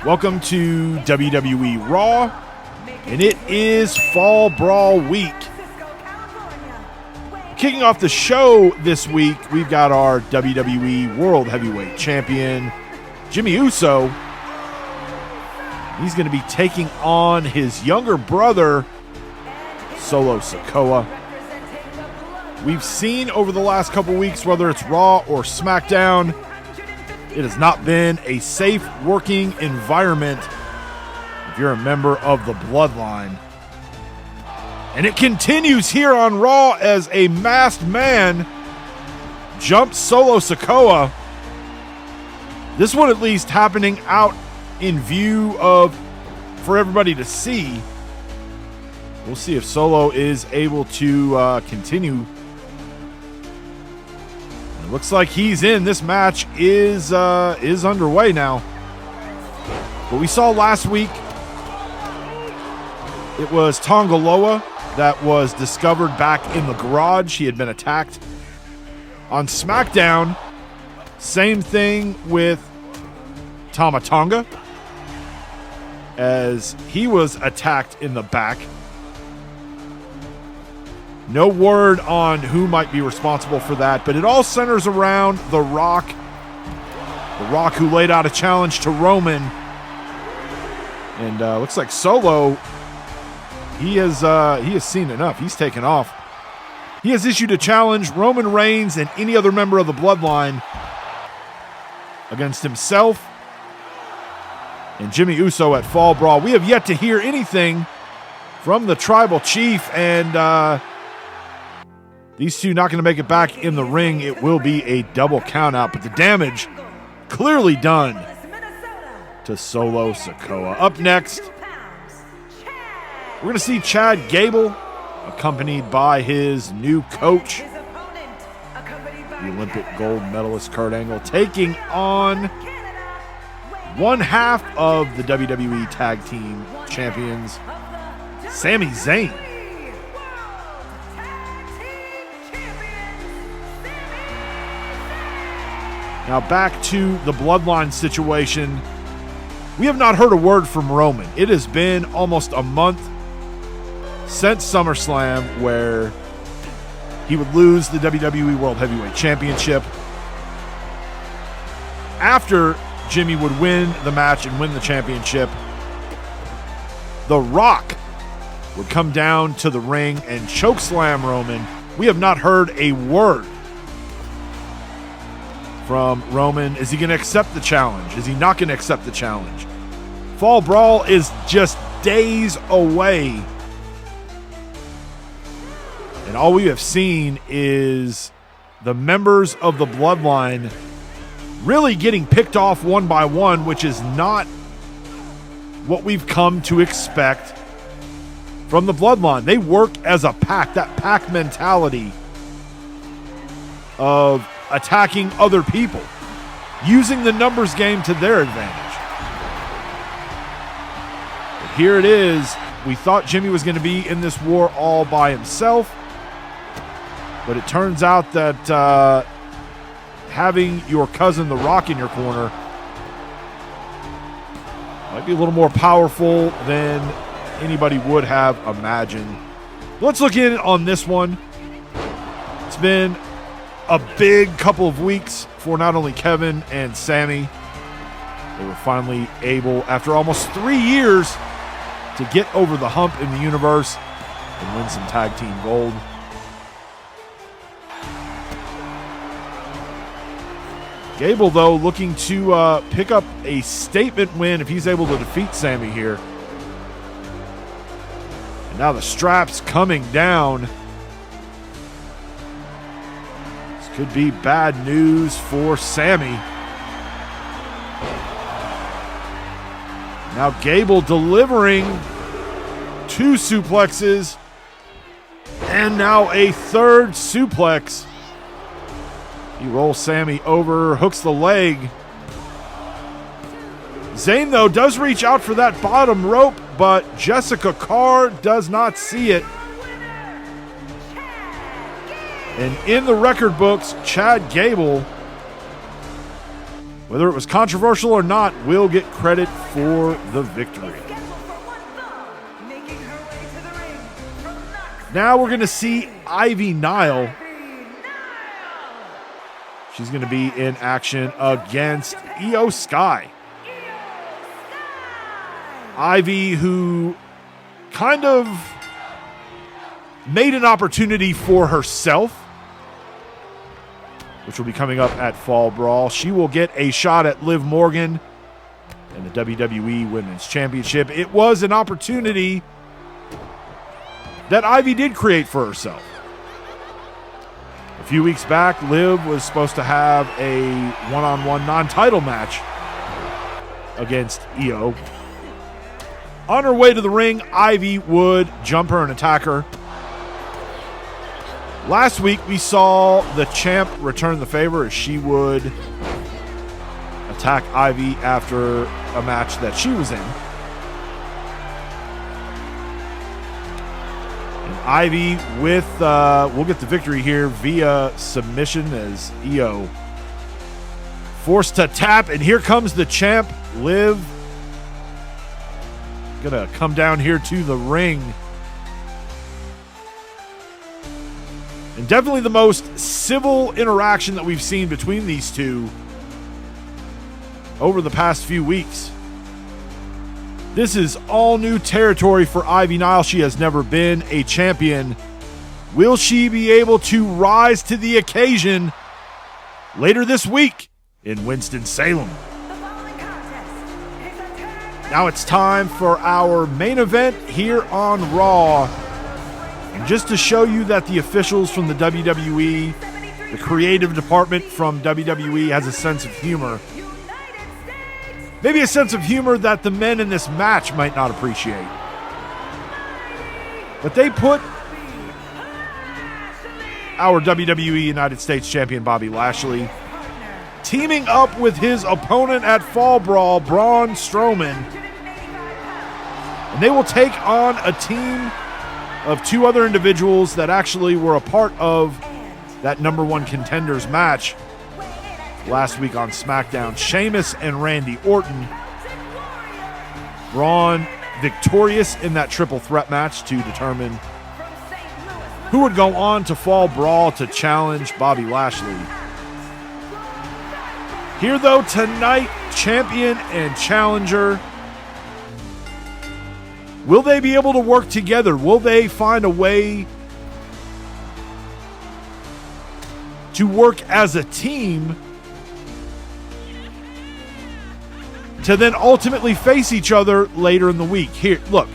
Welcome to WWE Raw, and it is Fall Brawl week. Kicking off the show this week, we've got our WWE World Heavyweight Champion, Jimmy Uso. He's going to be taking on his younger brother, Solo Sikoa. We've seen over the last couple weeks, whether it's Raw or SmackDown, it has not been a safe working environment if you're a member of the Bloodline. And it continues here on Raw as a masked man jumps Solo Sikoa. This one at least happening out in view of for everybody to see. We'll see if Solo is able to continue. It looks like he's in. This match is underway now. But we saw last week, it was Tongaloa that was discovered back in the garage. He had been attacked. On SmackDown, same thing with Tama Tonga, as he was attacked in the back. No word on who might be responsible for that, but it all centers around The Rock. The Rock, who laid out a challenge to Roman. And looks like Solo, he has seen enough. He's taken off. He has issued a challenge, Roman Reigns and any other member of the Bloodline, against himself and Jimmy Uso at Fall Brawl. We have yet to hear anything from the Tribal Chief, and these two not going to make it back in the ring. It will be a double countout, but the damage clearly done to Solo Sikoa. Up next, we're going to see Chad Gable, accompanied by his new coach, the Olympic gold medalist Kurt Angle, taking on one half of the WWE Tag Team Champions, Sami Zayn. Now back to the Bloodline situation. We have not heard a word from Roman. It has been almost a month since SummerSlam, where he would lose the WWE World Heavyweight Championship. After Jimmy would win the match and win the championship, The Rock would come down to the ring and chokeslam Roman. We have not heard a word from Roman. Is he going to accept the challenge? Is he not going to accept the challenge? Fall Brawl is just days away. And all we have seen is the members of the Bloodline really getting picked off one by one, which is not what we've come to expect from the Bloodline. They work as a pack, that pack mentality of attacking other people, using the numbers game to their advantage. But here it is. We thought Jimmy was going to be in this war all by himself, but it turns out that having your cousin The Rock in your corner might be a little more powerful than anybody would have imagined. Let's look in on this one. It's been a big couple of weeks for not only Kevin and Sami. They were finally able, after almost 3 years, to get over the hump in the universe and win some tag team gold. Gable, though, looking to pick up a statement win if he's able to defeat Sami here. And now the straps coming down. Could be bad news for Sami. Now Gable delivering 2 suplexes and now a third suplex. He rolls Sami over, hooks the leg. Zayn, though, does reach out for that bottom rope, but Jessica Carr does not see it. And in the record books, Chad Gable Whether it was controversial or not, will get credit for the victory. Now we're going to see Ivy Nile. She's going to be in action against Io Sky. Ivy, who kind of made an opportunity for herself, which will be coming up at Fall Brawl. She will get a shot at Liv Morgan and the WWE Women's Championship. It was an opportunity that Ivy did create for herself. A few weeks back, Liv was supposed to have a one-on-one non-title match against Io. On her way to the ring, Ivy would jump her and attack her. Last week, we saw the champ return the favor as she would attack Ivy after a match that she was in. And Ivy will get the victory here via submission as Io forced to tap. And here comes the champ, Liv. Gonna come down here to the ring. And definitely the most civil interaction that we've seen between these two over the past few weeks. This is all new territory for Ivy Nile. She has never been a champion. Will she be able to rise to the occasion later this week in Winston-Salem? Now it's time for our main event here on Raw. And just to show you that the officials from the WWE, the creative department from WWE has a sense of humor. Maybe a sense of humor that the men in this match might not appreciate. But they put our WWE United States Champion Bobby Lashley teaming up with his opponent at Fall Brawl, Braun Strowman. And they will take on a team of two other individuals that actually were a part of that number one contenders match last week on SmackDown. Sheamus and Randy Orton. Braun victorious in that triple threat match to determine who would go on to Fall Brawl to challenge Bobby Lashley. Here though tonight, champion and challenger. Will they be able to work together? Will they find a way to work as a team to then ultimately face each other later in the week? Here, look,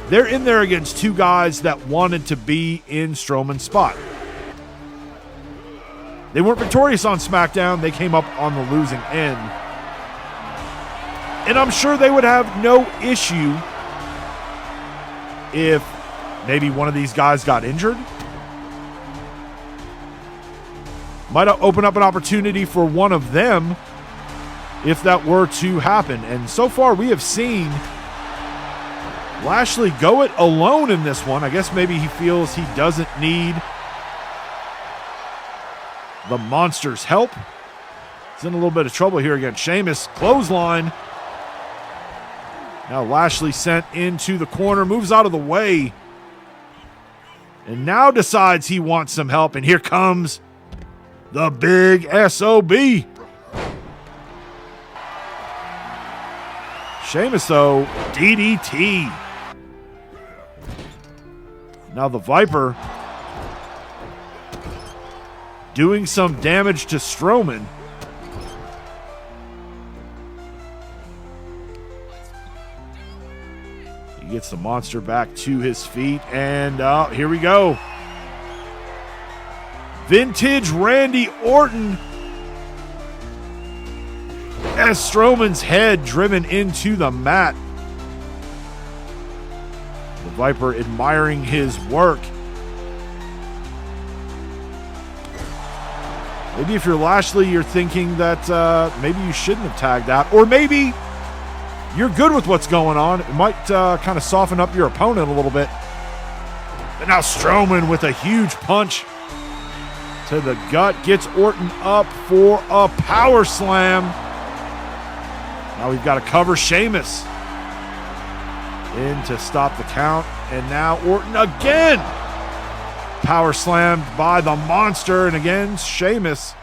they're in there against two guys that wanted to be in Strowman's spot. They weren't victorious on SmackDown. They came up on the losing end. And I'm sure they would have no issue if maybe one of these guys got injured. Might open up an opportunity for one of them if that were to happen. And so far we have seen Lashley go it alone in this one. I guess maybe he feels he doesn't need the Monster's help. He's in a little bit of trouble here against Sheamus. Clothesline. Now Lashley sent into the corner, moves out of the way, and now decides he wants some help. And here comes the big SOB. Sheamus, though, DDT. Now the Viper doing some damage to Strowman. Gets the Monster back to his feet, and here we go. Vintage Randy Orton as Strowman's head driven into the mat. The Viper admiring his work. Maybe if you're Lashley, you're thinking that maybe you shouldn't have tagged out, or maybe you're good with what's going on. It might kind of soften up your opponent a little bit. But now Strowman with a huge punch to the gut gets Orton up for a power slam. Now we've got to cover Sheamus in to stop the count. And now Orton again. Power slammed by the monster. And again, Sheamus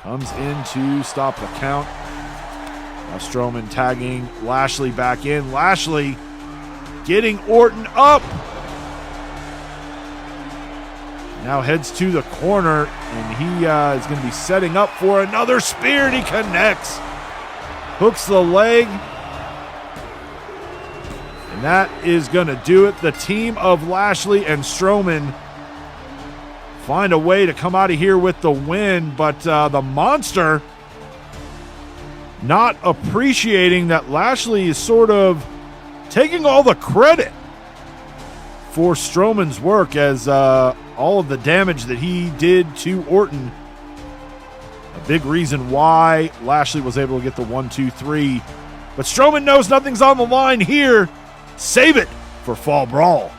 comes in to stop the count. Now Strowman tagging Lashley back in. Lashley getting Orton up. Now heads to the corner, and he is going to be setting up for another spear, and he connects. Hooks the leg. And that is going to do it. The team of Lashley and Strowman find a way to come out of here with the win, but the monster not appreciating that Lashley is sort of taking all the credit for Strowman's work, as all of the damage that he did to Orton, a big reason why Lashley was able to get the 1-2-3. But Strowman knows nothing's on the line here. Save it for Fall Brawl.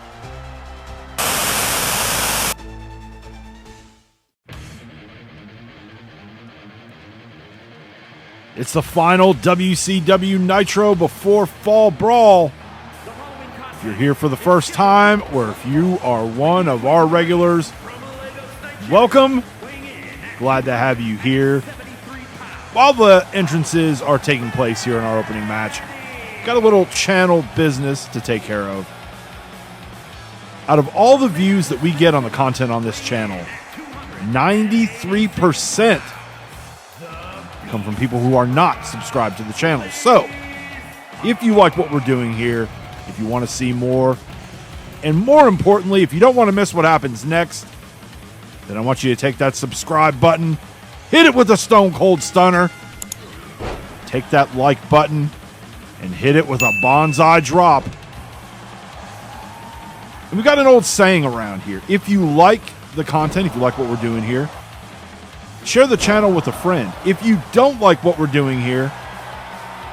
It's the final WCW Nitro before Fall Brawl. If you're here for the first time, or if you are one of our regulars, welcome. Glad to have you here. While the entrances are taking place here in our opening match, got a little channel business to take care of. Out of all the views that we get on the content on this channel, 93% come from people who are not subscribed to the channel. So, if you like what we're doing here, if you want to see more, and more importantly, if you don't want to miss what happens next, then I want you to take that subscribe button, hit it with a Stone Cold Stunner, take that like button, and hit it with a bonsai drop. And we got an old saying around here. If you like the content, if you like what we're doing here, share the channel with a friend. If you don't like what we're doing here,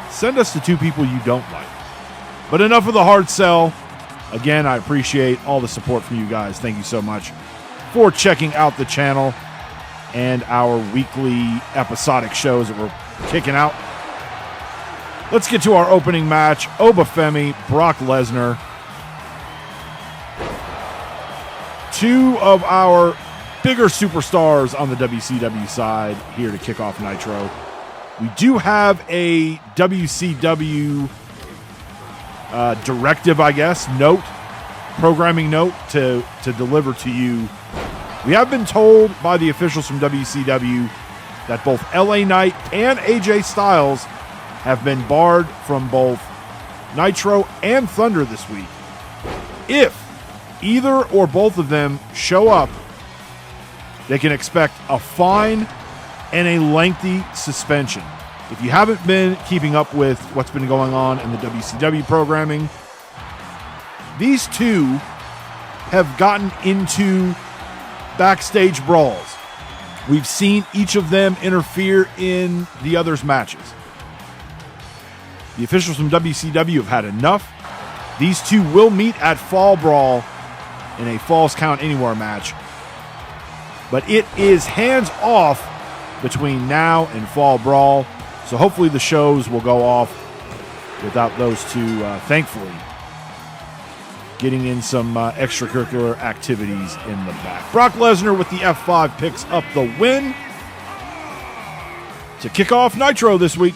send us to 2 people you don't like. But enough of the hard sell. Again, I appreciate all the support from you guys. Thank you so much for checking out the channel and our weekly episodic shows that we're kicking out. Let's get to our opening match. Obafemi, Brock Lesnar. 2 of our bigger superstars on the WCW side here to kick off Nitro. We do have a WCW directive, I guess, programming note to deliver to you. We have been told by the officials from WCW that both LA Knight and AJ Styles have been barred from both Nitro and Thunder this week. If either or both of them show up, they can expect a fine and a lengthy suspension. If you haven't been keeping up with what's been going on in the WCW programming, these 2 have gotten into backstage brawls. We've seen each of them interfere in the other's matches. The officials from WCW have had enough. These 2 will meet at Fall Brawl in a Falls Count Anywhere match. But it is hands off between now and Fall Brawl. So hopefully the shows will go off without those 2, thankfully, getting in some extracurricular activities in the back. Brock Lesnar with the F5 picks up the win to kick off Nitro this week.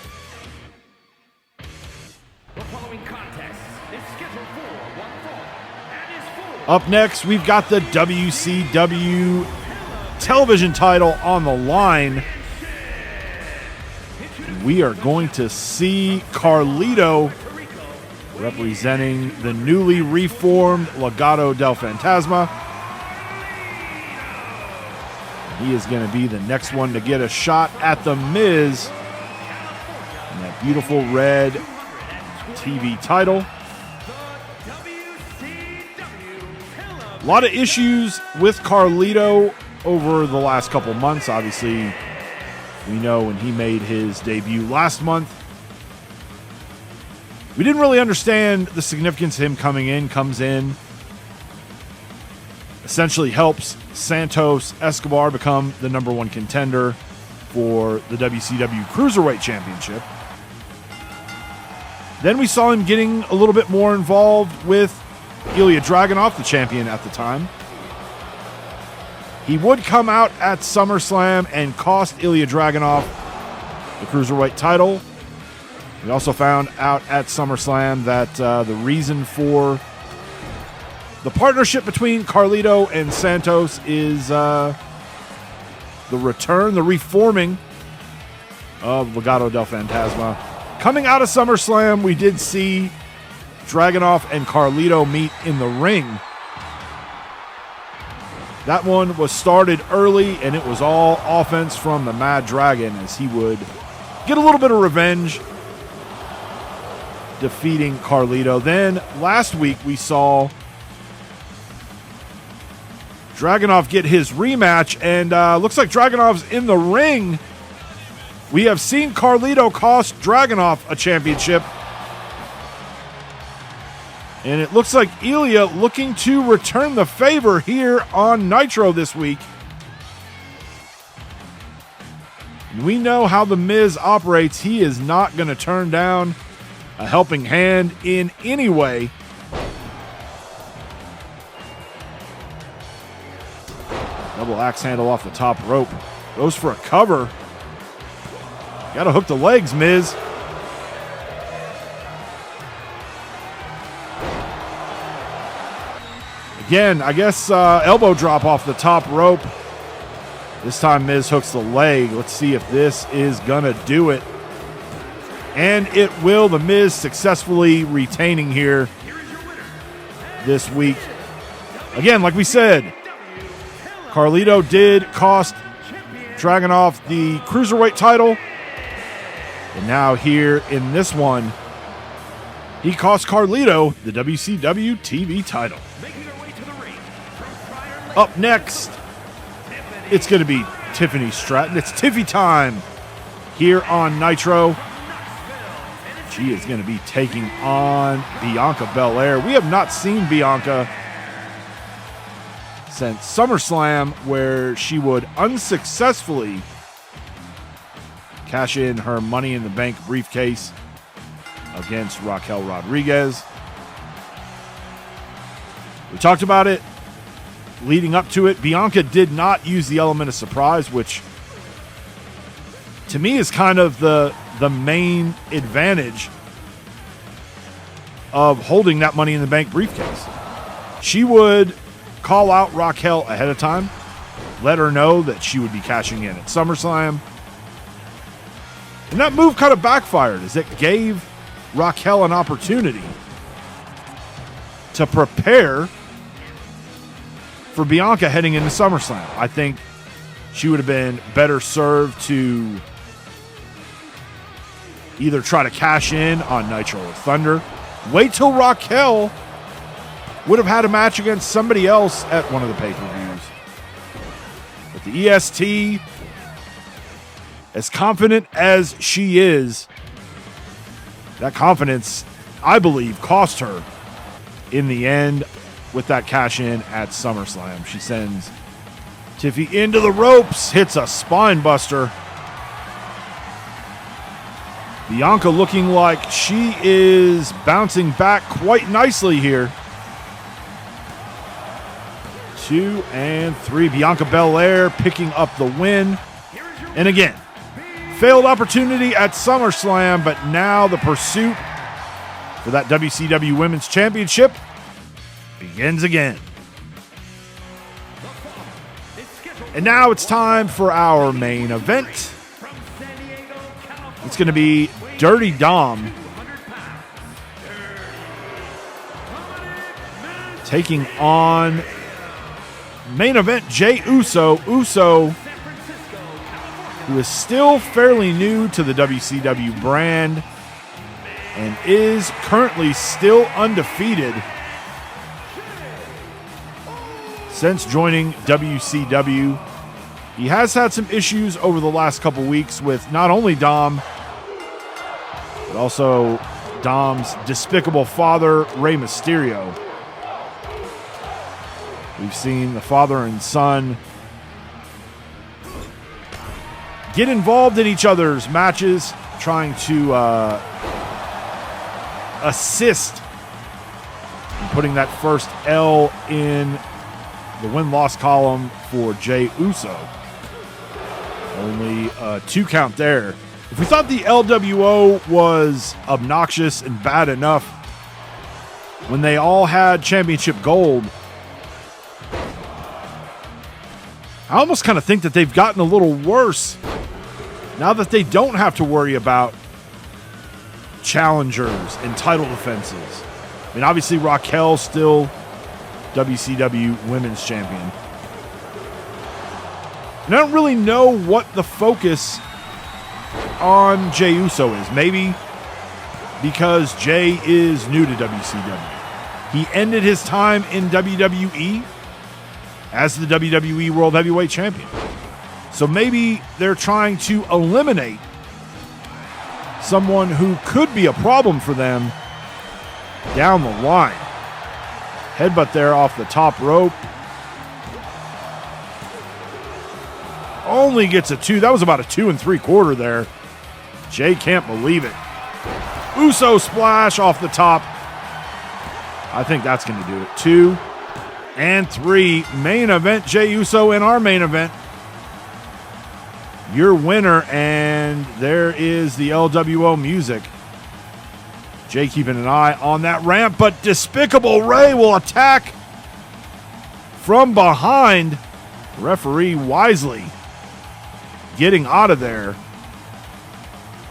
Up next, we've got the WCW television title on the line. We are going to see Carlito representing the newly reformed Legado del Fantasma. He is going to be the next one to get a shot at The Miz and that beautiful red TV title. A lot of issues with Carlito over the last couple months. Obviously, we know when he made his debut last month, we didn't really understand the significance of him coming in. Comes in, essentially helps Santos Escobar become the #1 contender for the WCW Cruiserweight Championship. Then we saw him getting a little bit more involved with Ilya Dragunov, the champion at the time. He would come out at SummerSlam and cost Ilya Dragunov the Cruiserweight title. We also found out at SummerSlam that the reason for the partnership between Carlito and Santos is the reforming of Legado del Fantasma. Coming out of SummerSlam, we did see Dragunov and Carlito meet in the ring. That one was started early, and it was all offense from the Mad Dragon as he would get a little bit of revenge defeating Carlito. Then last week we saw Dragunov get his rematch, and looks like Dragunov's in the ring. We have seen Carlito cost Dragunov a championship. And it looks like Ilya looking to return the favor here on Nitro this week. We know how The Miz operates. He is not going to turn down a helping hand in any way. Double axe handle off the top rope. Goes for a cover. Got to hook the legs, Miz. Again, I guess elbow drop off the top rope. This time Miz hooks the leg. Let's see if this is going to do it. And it will. The Miz successfully retaining here this week. Again, like we said, Carlito did cost Dragunov the Cruiserweight title. And now here in this one, he cost Carlito the WCW TV title. Up next, it's going to be Tiffany Stratton. It's Tiffy time here on Nitro. She is going to be taking on Bianca Belair. We have not seen Bianca since SummerSlam, where she would unsuccessfully cash in her Money in the Bank briefcase against Raquel Rodriguez. We talked about it leading up to it. Bianca did not use the element of surprise, which to me is kind of the main advantage of holding that Money in the Bank briefcase. She would call out Raquel ahead of time, let her know that she would be cashing in at SummerSlam. And that move kind of backfired as it gave Raquel an opportunity to prepare for Bianca heading into SummerSlam. I think she would have been better served to either try to cash in on Nitro or Thunder. Wait till Raquel would have had a match against somebody else at one of the pay-per-views. But the EST, as confident as she is, that confidence, I believe, cost her in the end with that cash in at SummerSlam. She sends Tiffy into the ropes, hits a spine buster. Bianca looking like she is bouncing back quite nicely here. 2 and 3. Bianca Belair picking up the win. And again, failed opportunity at SummerSlam, but now the pursuit for that WCW Women's Championship begins again. And now it's time for our main event. It's going to be Dirty Dom taking on main event Jey Uso. Uso, who is still fairly new to the WCW brand and is currently still undefeated since joining WCW. He has had some issues over the last couple weeks with not only Dom, but also Dom's despicable father, Rey Mysterio. We've seen the father and son get involved in each other's matches, trying to assist in putting that first L in the win-loss column for Jey Uso. Only a 2 count there. If we thought the LWO was obnoxious and bad enough when they all had championship gold, I almost kind of think that they've gotten a little worse now that they don't have to worry about challengers and title defenses. I mean, obviously Raquel's still WCW Women's Champion. And I don't really know what the focus on Jey Uso is. Maybe because Jey is new to WCW. He ended his time in WWE as the WWE World Heavyweight Champion. So maybe they're trying to eliminate someone who could be a problem for them down the line. Headbutt there off the top rope. Only gets a 2. That was about a 2 3/4 there. Jey can't believe it. Uso splash off the top. I think that's going to do it. 2 and 3. Main event, Jey Uso in our main event. Your winner, and there is the LWO music. Jey keeping an eye on that ramp, but Despicable Ray will attack from behind. Referee wisely getting out of there.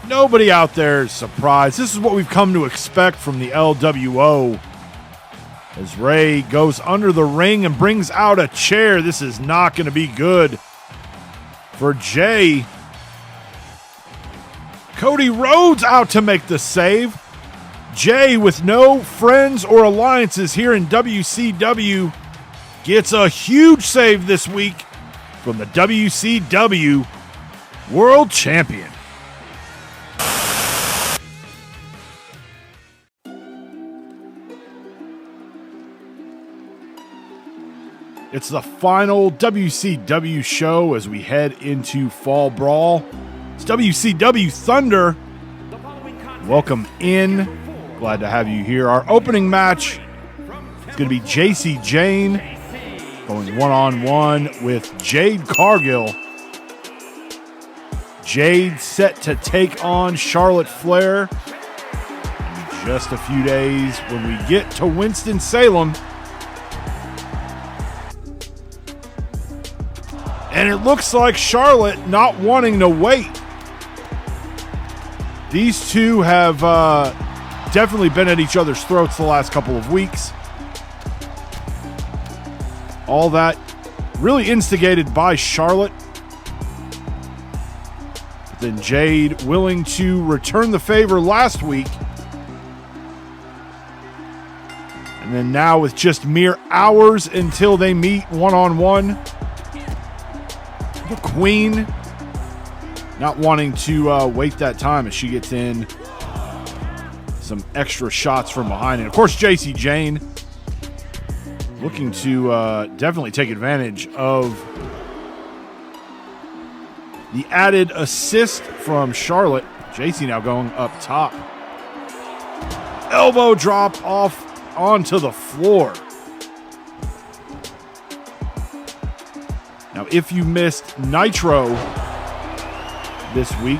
Nobody out there is surprised. This is what we've come to expect from the LWO. As Ray goes under the ring and brings out a chair. This is not going to be good for Jey. Cody Rhodes out to make the save. Jey, with no friends or alliances here in WCW, gets a huge save this week from the WCW World Champion. It's the final WCW show as we head into Fall Brawl. It's WCW Thunder. Welcome in. Glad to have you here. Our opening match is going to be JC Jane going one-on-one with Jade Cargill. Jade set to take on Charlotte Flair in just a few days when we get to Winston-Salem. And it looks like Charlotte not wanting to wait. These two have definitely been at each other's throats the last couple of weeks. All that really instigated by Charlotte. But then Jade willing to return the favor last week. And then now with just mere hours until they meet one-on-one, the Queen not wanting to wait that time as she gets in some extra shots from behind. And of course, JC Jane looking to definitely take advantage of the added assist from Charlotte. JC now going up top. Elbow drop off onto the floor. Now, if you missed Nitro this week,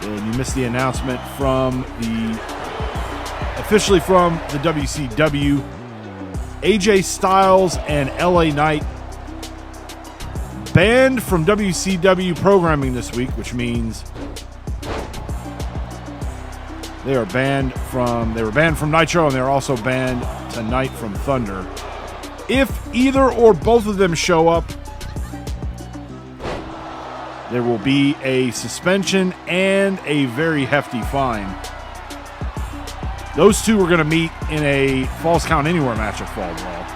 then you missed the announcement officially from the WCW. AJ Styles and LA Knight banned from WCW programming this week, which means they were banned from Nitro, and they're also banned tonight from Thunder. If either or both of them show up, there will be a suspension and a very hefty fine. Those two are going to meet in a Falls Count Anywhere match at Fall Brawl.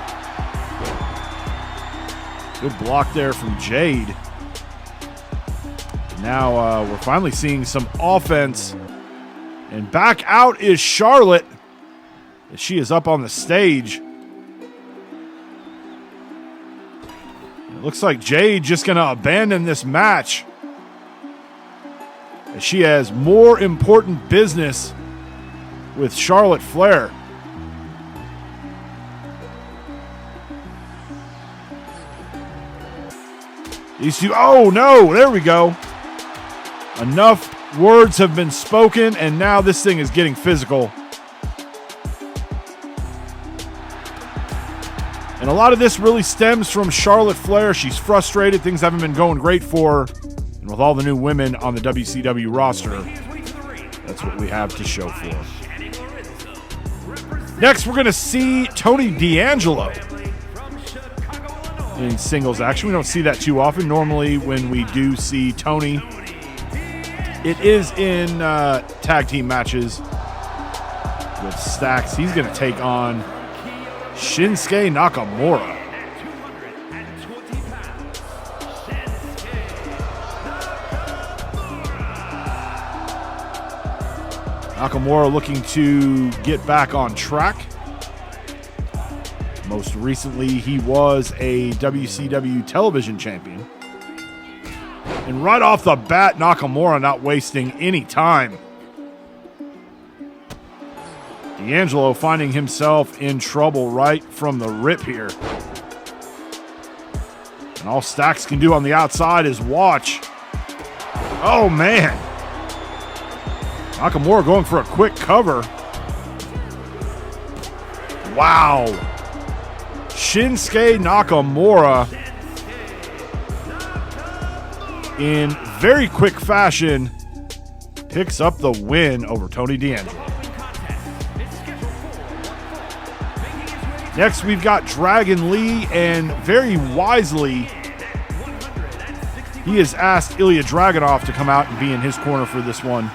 Good block there from Jade. Now we're finally seeing some offense. And back out is Charlotte as she is up on the stage. It looks like Jade just going to abandon this match as she has more important business with Charlotte Flair. These two, oh no, there we go. Enough words have been spoken, and now this thing is getting physical. And a lot of this really stems from Charlotte Flair. She's frustrated. Things haven't been going great for her. And with all the new women on the WCW roster, that's what we have to show for. Next, we're going to see Tony D'Angelo in singles action. We don't see that too often. Normally, when we do see Tony, it is in tag team matches with Stacks. He's going to take on Shinsuke Nakamura. Nakamura looking to get back on track. Most recently, he was a WCW television champion. And right off the bat, Nakamura not wasting any time. D'Angelo finding himself in trouble right from the rip here. And all Stacks can do on the outside is watch. Oh, man. Nakamura going for a quick cover. Wow. Shinsuke Nakamura in very quick fashion picks up the win over Tony D'Angelo. Next, we've got Dragon Lee, and very wisely, he has asked Ilya Dragunov to come out and be in his corner for this one.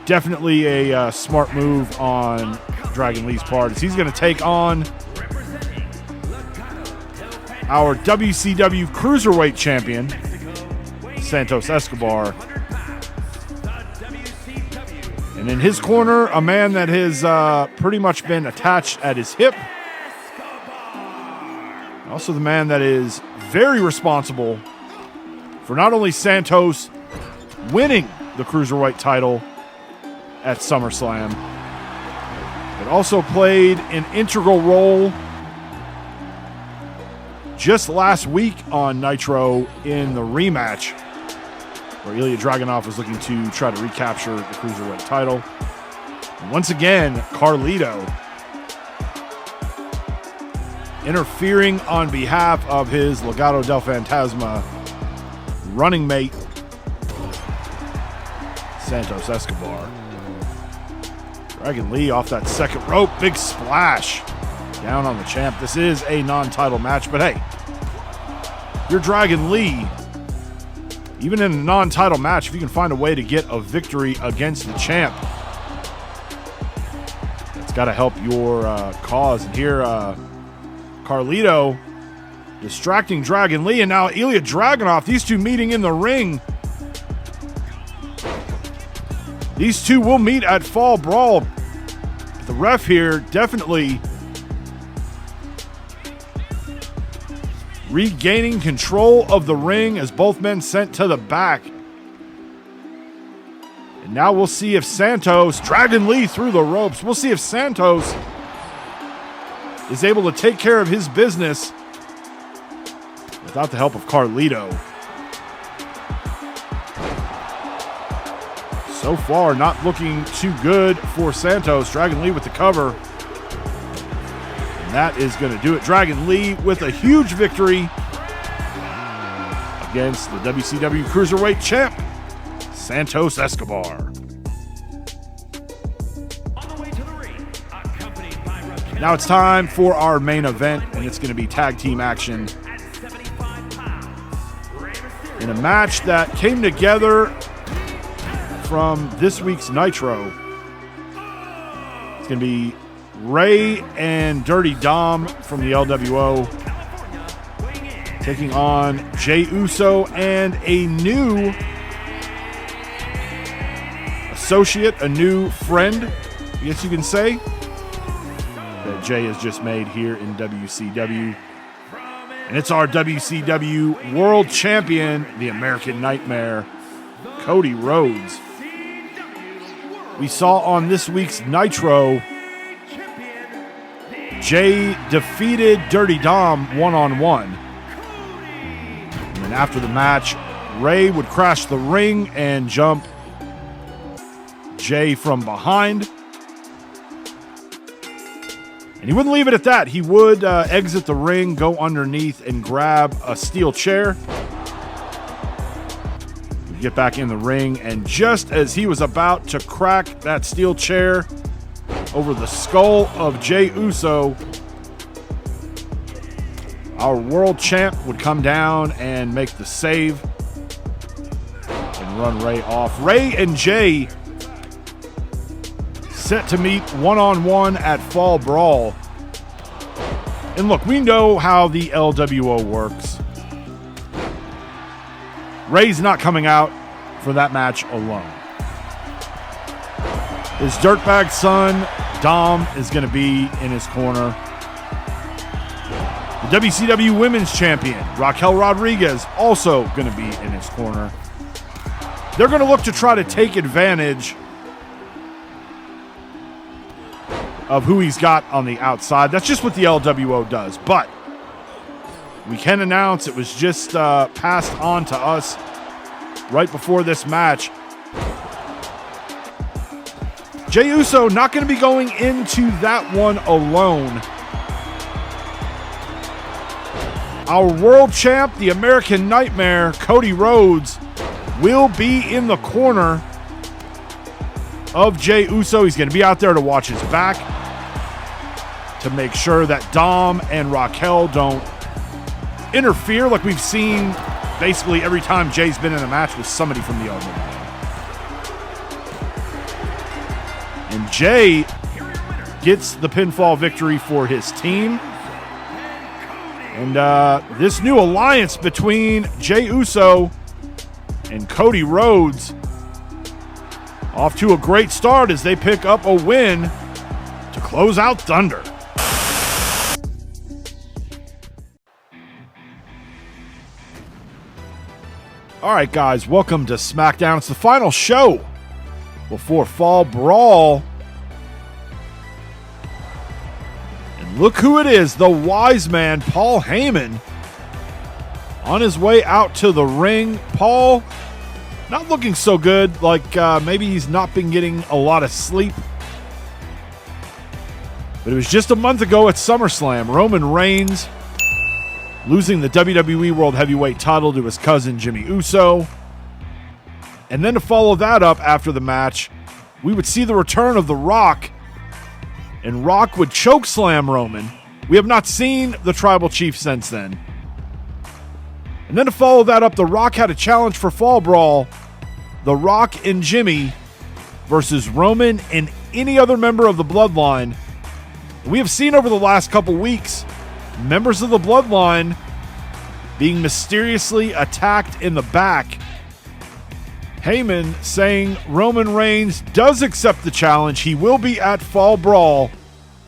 Definitely a smart move on Dragon Lee's part, as he's going to take on our WCW Cruiserweight Champion, Santos Escobar. And in his corner, a man that has pretty much been attached at his hip. Also the man that is very responsible for not only Santos winning the Cruiserweight title at SummerSlam, but also played an integral role just last week on NITRO in the rematch, where Ilya Dragunov was looking to try to recapture the Cruiserweight title. And once again, Carlito interfering on behalf of his Legado del Fantasma running mate, Santos Escobar. Dragon Lee off that second rope, big splash down on the champ. This is a non-title match, but hey, you're Dragon Lee. Even in a non-title match, if you can find a way to get a victory against the champ, that's got to help your cause. And here, Carlito distracting Dragon Lee, and now Ilya Dragunov, these two meeting in the ring. These two will meet at Fall Brawl. The ref here definitely regaining control of the ring as both men sent to the back. And now we'll see if Santos, Dragon Lee through the ropes, we'll see if Santos is able to take care of his business without the help of Carlito. So far, not looking too good for Santos. Dragon Lee with the cover. And that is going to do it. Dragon Lee with a huge victory against the WCW Cruiserweight champ, Santos Escobar. Now it's time for our main event, and it's going to be tag team action in a match that came together from this week's Nitro. It's going to be Ray and Dirty Dom from the LWO taking on Jey Uso and a new associate, a new friend, I guess you can say, that Jey has just made here in WCW. And it's our WCW World Champion, the American Nightmare, Cody Rhodes. we saw on this week's Nitro, Jay defeated Dirty Dom one-on-one. And then after the match, Ray would crash the ring and jump Jay from behind. And he wouldn't leave it at that. He would exit the ring, go underneath, and grab a steel chair. He'd get back in the ring, and just as he was about to crack that steel chair over the skull of Jey Uso, our world champ would come down and make the save and run Ray off. Ray and Jay set to meet one-on-one at Fall Brawl. And look, we know how the LWO works. Ray's not coming out for that match alone. His dirtbag son, Dom, is going to be in his corner. The WCW Women's Champion, Raquel Rodriguez, also going to be in his corner. They're going to look to try to take advantage of who he's got on the outside. That's just what the LWO does. But we can announce, it was just passed on to us right before this match, Jey Uso not going to be going into that one alone. Our world champ, the American Nightmare, Cody Rhodes, will be in the corner of Jey Uso. He's going to be out there to watch his back, to make sure that Dom and Raquel don't interfere like we've seen basically every time Jay's been in a match with somebody from the LWO. And Jay gets the pinfall victory for his team. And this new alliance between Jey Uso and Cody Rhodes off to a great start as they pick up a win to close out Thunder. All right, guys, welcome to SmackDown. It's the final show before Fall Brawl. And look who it is, the wise man, Paul Heyman, on his way out to the ring. Paul, not looking so good, like maybe he's not been getting a lot of sleep. But it was just a month ago at SummerSlam, Roman Reigns losing the WWE World Heavyweight title to his cousin Jimmy Uso. And then to follow that up after the match, we would see the return of The Rock, and Rock would chokeslam Roman. We have not seen the Tribal Chief since then. And then to follow that up, The Rock had a challenge for Fall Brawl, The Rock and Jimmy versus Roman and any other member of the Bloodline. We have seen over the last couple weeks members of the Bloodline being mysteriously attacked in the back. Heyman saying Roman Reigns does accept the challenge. He will be at Fall Brawl,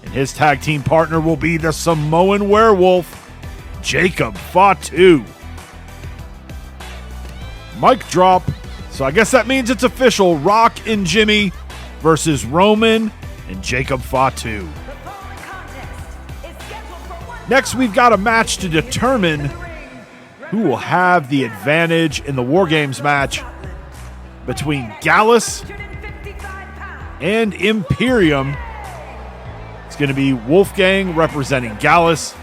and his tag team partner will be the Samoan Werewolf, Jacob Fatu. Mic drop. So I guess that means it's official. Rock and Jimmy versus Roman and Jacob Fatu. Next, we've got a match to determine who will have the advantage in the War Games match between Gallus and Imperium. It's going to be Wolfgang representing Gallus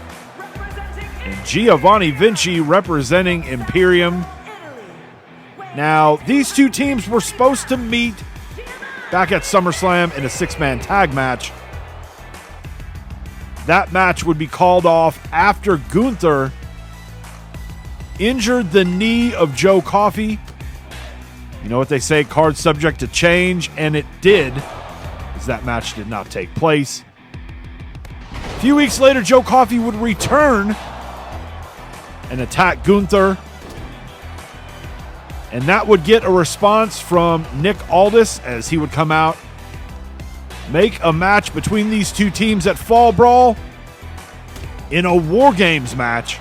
and Giovanni Vinci representing Imperium. Now, these two teams were supposed to meet back at SummerSlam in a six-man tag match. That match would be called off after Gunther injured the knee of Joe Coffey. You know what they say, card subject to change, and it did, as that match did not take place. A few weeks later, Joe Coffey would return and attack Gunther, and that would get a response from Nick Aldis as he would come out, make a match between these two teams at Fall Brawl in a War Games match.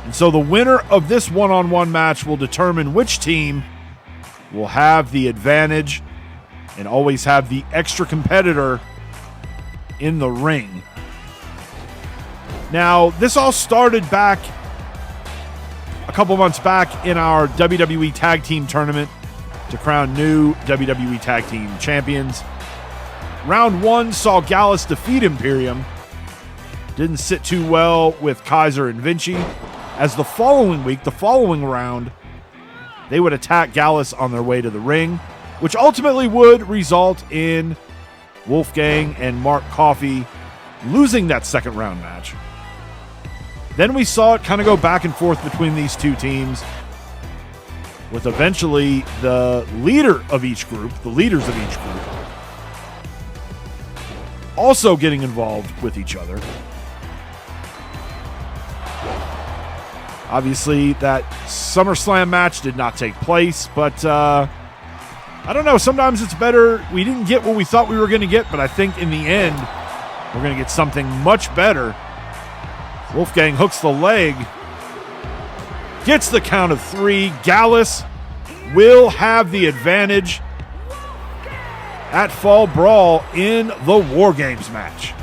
And so the winner of this one-on-one match will determine which team will have the advantage and always have the extra competitor in the ring. Now, this all started back a couple months back in our WWE Tag Team Tournament to crown new WWE Tag Team Champions. Round 1 saw Gallus defeat Imperium. Didn't sit too well with Kaiser and Vinci, as the following week, the following round, they would attack Gallus on their way to the ring, which ultimately would result in Wolfgang and Mark Coffey losing that second round match. Then we saw it kind of go back and forth between these two teams, with eventually the leader of each group, the leaders of each group, also getting involved with each other. Obviously, that SummerSlam match did not take place, but I don't know. Sometimes it's better. We didn't get what we thought we were going to get, but I think in the end, we're going to get something much better. Wolfgang hooks the leg, gets the count of 3. Gallus will have the advantage at Fall Brawl in the War Games match.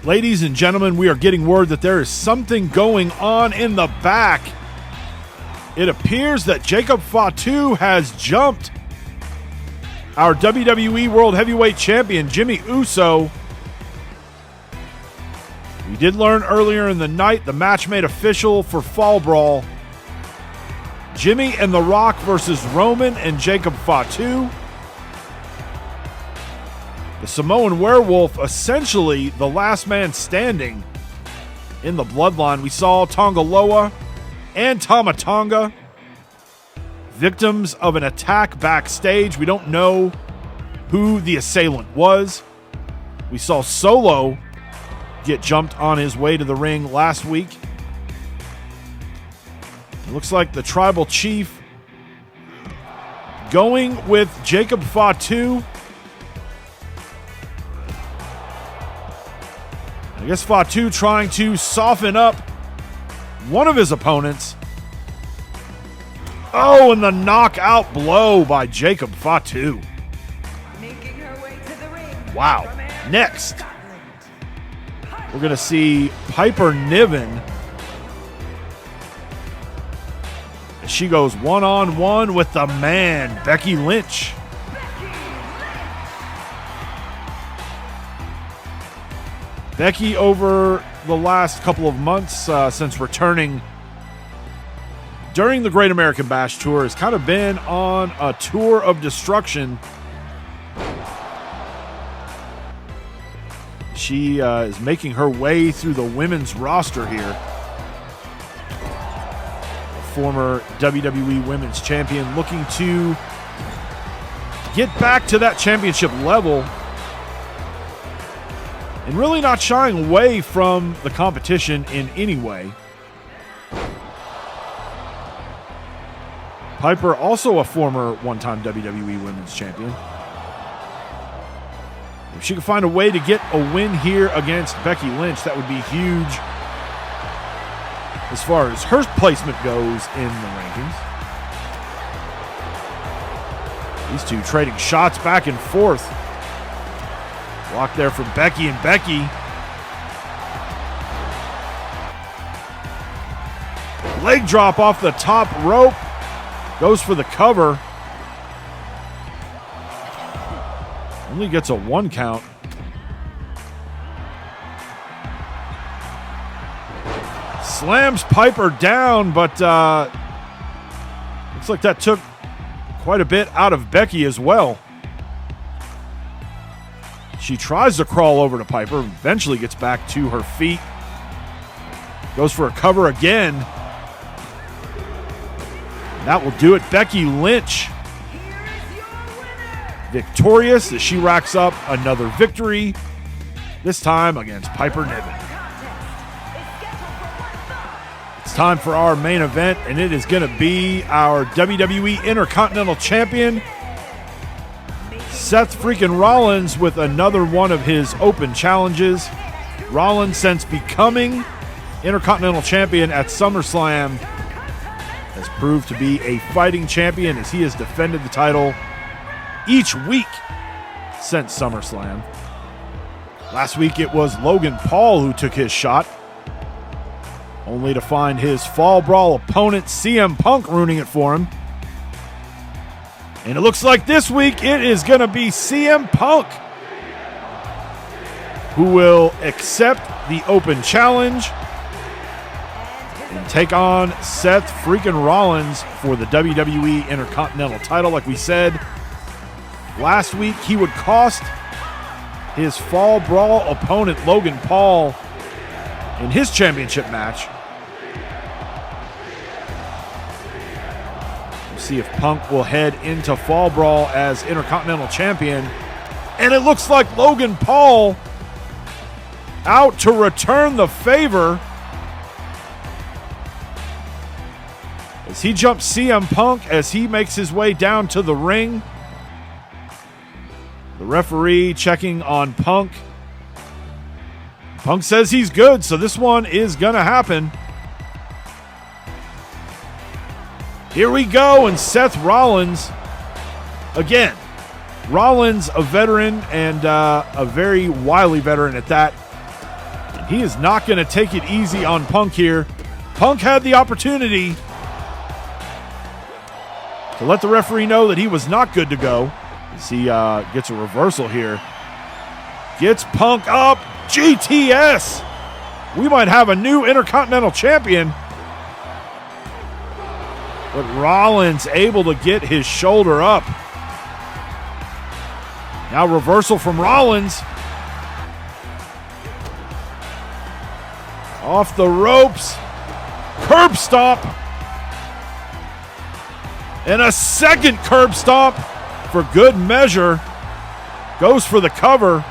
Ladies and gentlemen, we are getting word that there is something going on in the back. It appears that Jacob Fatu has jumped our WWE World Heavyweight Champion, Jimmy Uso. We did learn earlier in the night the match made official for Fall Brawl. Jimmy and The Rock versus Roman and Jacob Fatu. The Samoan Werewolf, essentially the last man standing in the bloodline. We saw Tongaloa and Tama Tonga, victims of an attack backstage. We don't know who the assailant was. We saw Solo get jumped on his way to the ring last week. It looks like the tribal chief going with Jacob Fatu. I guess Fatu trying to soften up one of his opponents. Oh, and the knockout blow by Jacob Fatu. Wow. Next, we're going to see Piper Niven. She goes one-on-one with the man, Becky Lynch. Becky, over the last couple of months since returning during the Great American Bash Tour, has kind of been on a tour of destruction. She is making her way through the women's roster here. Former WWE Women's Champion looking to get back to that championship level and really not shying away from the competition in any way. Piper, also a former one-time WWE Women's Champion. If she could find a way to get a win here against Becky Lynch, that would be huge as far as her placement goes in the rankings. These two trading shots back and forth. Block there from Becky, and Becky leg drop off the top rope. Goes for the cover. Only gets a 1 count. Slams Piper down, but looks like that took quite a bit out of Becky as well. She tries to crawl over to Piper, eventually gets back to her feet. Goes for a cover again. That will do it. Becky Lynch victorious as she racks up another victory, this time against Piper Niven. It's time for our main event, and it is going to be our WWE Intercontinental Champion, Seth freaking Rollins, with another one of his open challenges. Rollins, since becoming Intercontinental Champion at SummerSlam, has proved to be a fighting champion as he has defended the title each week since SummerSlam. Last week it was Logan Paul who took his shot, only to find his Fall Brawl opponent CM Punk ruining it for him. And it looks like this week it is going to be CM Punk who will accept the open challenge and take on Seth freaking Rollins for the WWE Intercontinental title. Like we said last week, he would cost his Fall Brawl opponent Logan Paul in his championship match. We'll see if Punk will head into Fall Brawl as Intercontinental Champion. And it looks like Logan Paul out to return the favor as he jumps CM Punk as he makes his way down to the ring. The referee checking on Punk. Punk says he's good, so this one is going to happen. Here we go, and Seth Rollins, again, Rollins, a veteran and a very wily veteran at that. He is not going to take it easy on Punk here. Punk had the opportunity to let the referee know that he was not good to go. As he gets a reversal here. Gets Punk up. GTS. We might have a new Intercontinental Champion. But Rollins able to get his shoulder up. Now reversal from Rollins. Off the ropes. Curb stomp. And a second curb stomp for good measure. Goes for the cover.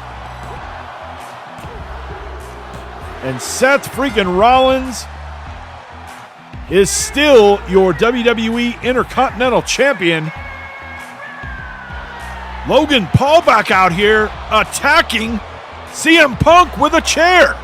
And Seth freaking Rollins is still your WWE Intercontinental Champion. Logan Paul back out here attacking CM Punk with a chair.